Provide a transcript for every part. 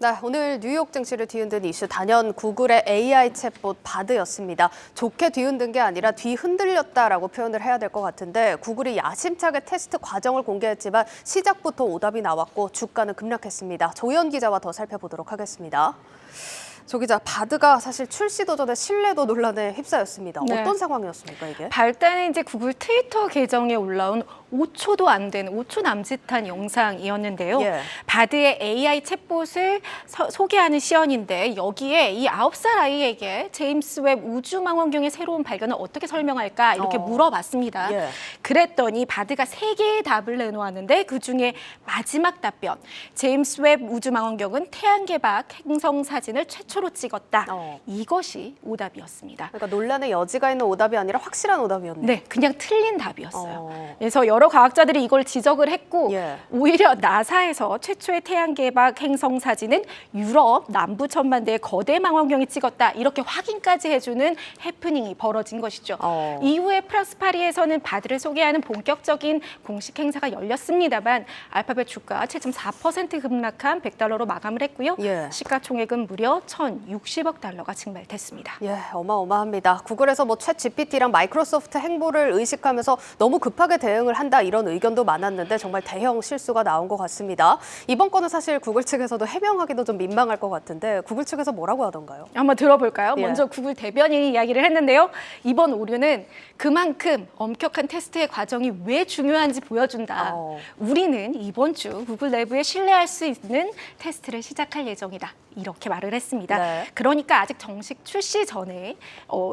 네, 오늘 뉴욕 증시를 뒤흔든 이슈 단연 구글의 AI 챗봇 바드였습니다. 좋게 뒤흔든 게 아니라 뒤흔들렸다라고 표현을 해야 될 것 같은데 구글이 야심차게 테스트 과정을 공개했지만 시작부터 오답이 나왔고 주가는 급락했습니다. 조현 기자와 더 살펴보도록 하겠습니다. 조 기자, 바드가 사실 출시도 전에 신뢰도 논란에 휩싸였습니다. 네. 어떤 상황이었습니까, 이게? 발단은 이제 구글 트위터 계정에 올라온 5초도 안 되는 5초 남짓한 영상이었는데요. 예. 바드의 AI 챗봇을 소개하는 시연인데 여기에 이 9살 아이에게 제임스 웹 우주망원경의 새로운 발견을 어떻게 설명할까 이렇게 물어봤습니다. 예. 그랬더니 바드가 3개의 답을 내놓았는데 그중에 마지막 답변. 제임스 웹 우주망원경은 태양계 밖 행성 사진을 최초로 찍었다. 이것이 오답이었습니다. 그러니까 논란의 여지가 있는 오답이 아니라 확실한 오답이었네요. 네, 그냥 틀린 답이었어요. 그래서 여러 과학자들이 이걸 지적을 했고 예. 오히려 나사에서 최초의 태양계 밖 행성 사진은 유럽 남부 천만대의 거대 망원경이 찍었다. 이렇게 확인까지 해주는 해프닝이 벌어진 것이죠. 이후에 프랑스 파리에서는 바드를 소개하는 본격적인 공식 행사가 열렸습니다만 알파벳 주가 7.4% 급락한 $100로 마감을 했고요. 예. 시가총액은 무려 1,060억 달러가 증발됐습니다. 예, 어마어마합니다. 구글에서 뭐 챗 GPT랑 마이크로소프트 행보를 의식하면서 너무 급하게 대응을 한다 이런 의견도 많았는데 정말 대형 실수가 나온 것 같습니다. 이번 건은 사실 구글 측에서도 해명하기도 좀 민망할 것 같은데 구글 측에서 뭐라고 하던가요? 한번 들어볼까요? 예. 먼저 구글 대변인이 이야기를 했는데요. 이번 오류는 그만큼 엄격한 테스트의 과정이 왜 중요한지 보여준다. 우리는 이번 주 구글 내부에 신뢰할 수 있는 테스트를 시작할 예정이다. 이렇게 말을 했습니다. 네. 그러니까 아직 정식 출시 전에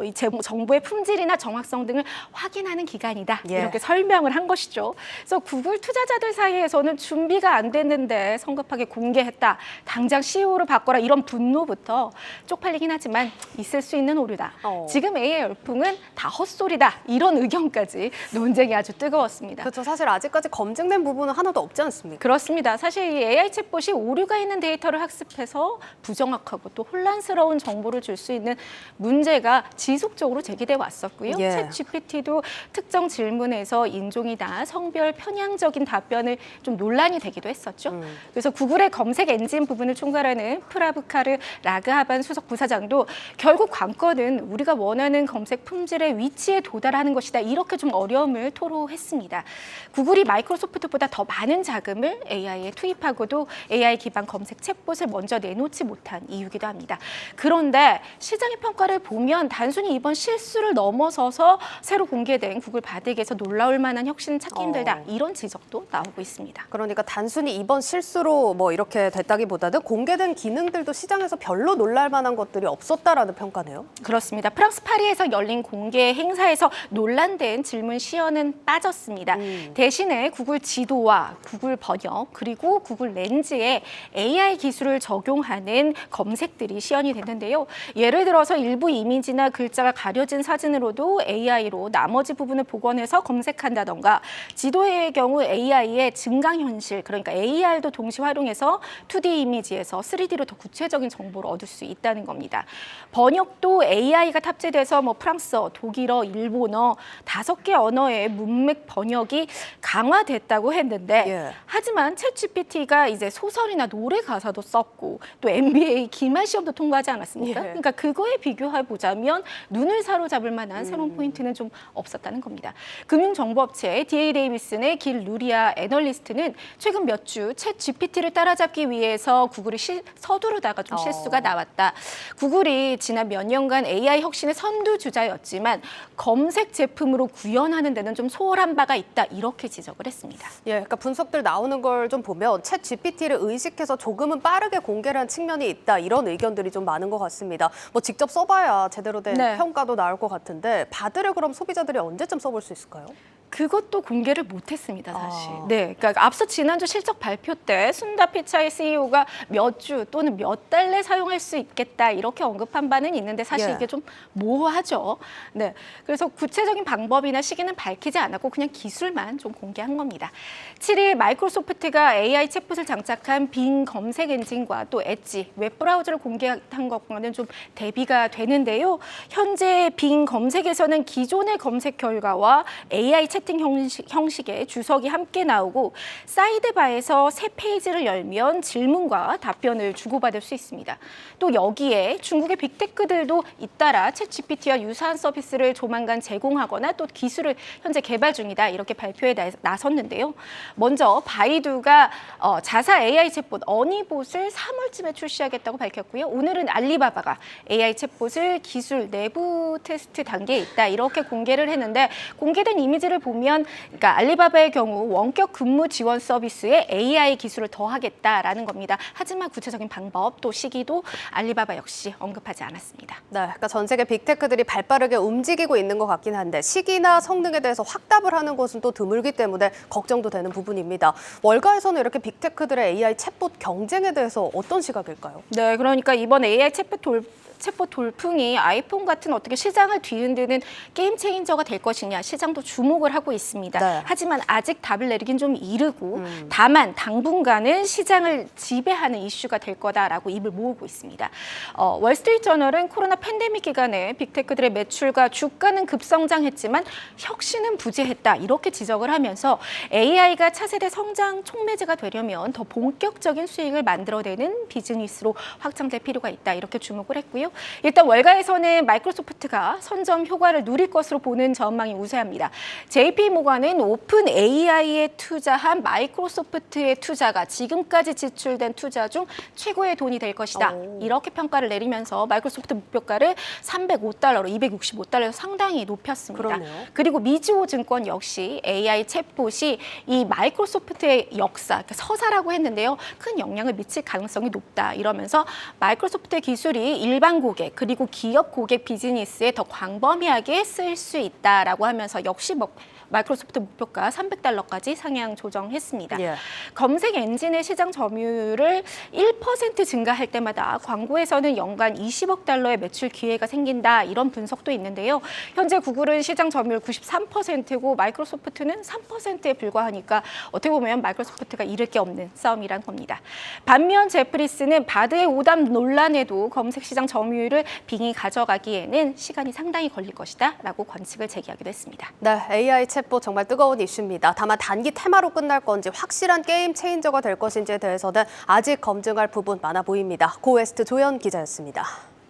이 정보의 품질이나 정확성 등을 확인하는 기간이다. 예. 이렇게 설명을 한 것이죠. 그래서 구글 투자자들 사이에서는 준비가 안 됐는데 성급하게 공개했다. 당장 CEO로 바꿔라. 이런 분노부터 쪽팔리긴 하지만 있을 수 있는 오류다. 지금 AI 열풍은 다 헛소리다. 이런 의견까지 논쟁이 아주 뜨거웠습니다. 그렇죠. 사실 아직까지 검증된 부분은 하나도 없지 않습니까? 그렇습니다. 사실 이 AI 챗봇이 오류가 있는 데이터를 학습해서 부정확하고 또 혼란스러운 정보를 줄 수 있는 문제가 지속적으로 제기돼 왔었고요. 예. 챗 GPT도 특정 질문에서 인종이나 성별 편향적인 답변을 좀 논란이 되기도 했었죠. 그래서 구글의 검색 엔진 부분을 총괄하는 프라브카르 라그하반 수석 부사장도 결국 관건은 우리가 원하는 검색 품질의 위치에 도달하는 것이다. 이렇게 좀 어려움을 토로했습니다. 구글이 마이크로소프트보다 더 많은 자금을 AI에 투입하고도 AI 기반 검색 챗봇을 먼저 내놓지 못한 이유기도 합니다. 그런데 시장의 평가를 보면 단순히 이번 실수를 넘어서서 새로 공개된 구글 바드에서 놀라울 만한 혁신은 찾기 힘들다. 이런 지적도 나오고 있습니다. 그러니까 단순히 이번 실수로 뭐 이렇게 됐다기보다는 공개된 기능들도 시장에서 별로 놀랄 만한 것들이 없었다라는 평가네요. 그렇습니다. 프랑스 파리에서 열린 공개 행사에서 논란된 질문 시연은 빠졌습니다. 대신에 구글 지도와 구글 번역 그리고 구글 렌즈에 AI 기술을 적용하는 검색들이 시연이 됐는데요. 예를 들어서 일부 이미지나 글자가 가려진 사진으로도 AI로 나머지 부분을 복원해서 검색한다던가 지도의 경우 AI의 증강현실 그러니까 AR도 동시 활용해서 2D 이미지에서 3D로 더 구체적인 정보를 얻을 수 있다는 겁니다. 번역도 AI가 탑재돼서 뭐 프랑스어, 독일어, 일본어 5개 언어의 문맥 번역이 강화됐다고 했는데 예. 하지만 챗GPT가 이제 소설이나 노래 가사도 썼고 또 MBA 기말 시험도 통과하지 않았습니까? 예. 그러니까 그거에 비교해 보자면 눈을 사로잡을 만한 새로운 포인트는 좀 없었다는 겁니다. 금융정보업체 DA 데이비슨의 길 루리아 애널리스트는 최근 몇 주 챗GPT를 따라잡기 위해서 구글이 서두르다가 좀 실수가 나왔다. 구글이 지난 몇 년간 AI 혁신의 선두주자였지만 검색 제품으로 구현하는 데는 좀 소홀한 바가 있다. 이렇게 지적을 했습니다. 예, 그러니까 분석들 나오는 걸 좀 보면 챗 GPT를 의식해서 조금은 빠르게 공개를 한 측면이 있다. 이런 의견들이 좀 많은 것 같습니다. 뭐 직접 써봐야 제대로 된 네. 평가도 나올 것 같은데 바드를 그럼 소비자들이 언제쯤 써볼 수 있을까요? 그것도 공개를 못했습니다, 사실. 네, 그러니까 앞서 지난주 실적 발표 때 순다 피차이 CEO가 몇 주 또는 몇 달 내 사용할 수 있겠다 이렇게 언급한 바는 있는데 사실 예. 이게 좀 모호하죠. 네, 그래서 구체적인 방법이나 시기는 밝히지 않았고 그냥 기술만 좀 공개한 겁니다. 7일 마이크로소프트가 AI 챗봇을 장착한 빙 검색 엔진과 또 엣지 웹브라우저를 공개한 것과는 좀 대비가 되는데요. 현재 빙 검색에서는 기존의 검색 결과와 AI 챗 채팅 형식의 주석이 함께 나오고 사이드바에서 새 페이지를 열면 질문과 답변을 주고받을 수 있습니다. 또 여기에 중국의 빅테크들도 잇따라 챗GPT와 유사한 서비스를 조만간 제공하거나 또 기술을 현재 개발 중이다 이렇게 발표에 나섰는데요. 먼저 바이두가 자사 AI 챗봇 어니봇을 3월쯤에 출시하겠다고 밝혔고요. 오늘은 알리바바가 AI 챗봇을 기술 내부 테스트 단계에 있다 이렇게 공개를 했는데 공개된 이미지를 보면 그러니까 알리바바의 경우 원격 근무 지원 서비스에 AI 기술을 더하겠다라는 겁니다. 하지만 구체적인 방법 또 시기도 알리바바 역시 언급하지 않았습니다. 네, 그러니까 전 세계 빅테크들이 발빠르게 움직이고 있는 것 같긴 한데 시기나 성능에 대해서 확답을 하는 것은 또 드물기 때문에 걱정도 되는 부분입니다. 월가에서는 이렇게 빅테크들의 AI 챗봇 경쟁에 대해서 어떤 시각일까요? 네, 그러니까 이번 AI 챗봇 돌풍이 아이폰 같은 어떻게 시장을 뒤흔드는 게임 체인저가 될 것이냐 시장도 주목을 하고 있습니다. 네. 하지만 아직 답을 내리긴 좀 이르고 다만 당분간은 시장을 지배하는 이슈가 될 거다라고 입을 모으고 있습니다. 월스트리트저널은 코로나 팬데믹 기간에 빅테크들의 매출과 주가는 급성장했지만 혁신은 부재했다 이렇게 지적을 하면서 AI가 차세대 성장 촉매제가 되려면 더 본격적인 수익을 만들어내는 비즈니스로 확장될 필요가 있다 이렇게 주목을 했고요. 일단 월가에서는 마이크로소프트가 선점 효과를 누릴 것으로 보는 전망이 우세합니다. JP모건은 오픈 AI에 투자한 마이크로소프트의 투자가 지금까지 지출된 투자 중 최고의 돈이 될 것이다. 이렇게 평가를 내리면서 마이크로소프트 목표가를 $305로 265달러로 상당히 높였습니다. 그러네요. 그리고 미즈호 증권 역시 AI 챗봇이 이 마이크로소프트의 역사, 그러니까 서사라고 했는데요. 큰 영향을 미칠 가능성이 높다. 이러면서 마이크로소프트의 기술이 일반 고객 그리고 기업 고객 비즈니스에 더 광범위하게 쓸 수 있다라고 하면서 역시 마이크로소프트 목표가 $300까지 상향 조정했습니다. 예. 검색 엔진의 시장 점유율을 1% 증가할 때마다 광고에서는 연간 $20억 달러의 매출 기회가 생긴다 이런 분석도 있는데요. 현재 구글은 시장 점유율 93%고 마이크로소프트는 3%에 불과하니까 어떻게 보면 마이크로소프트가 잃을 게 없는 싸움이란 겁니다. 반면 제프리스는 바드의 오답 논란에도 검색 시장 점유율을 빙이 가져가기에는 시간이 상당히 걸릴 것이다 라고 관측을 제기하기도 했습니다. 네, AI 챗봇 정말 뜨거운 이슈입니다. 다만 단기 테마로 끝날 건지 확실한 게임 체인저가 될 것인지에 대해서는 아직 검증할 부분 많아 보입니다. 고웨스트 조연 기자였습니다.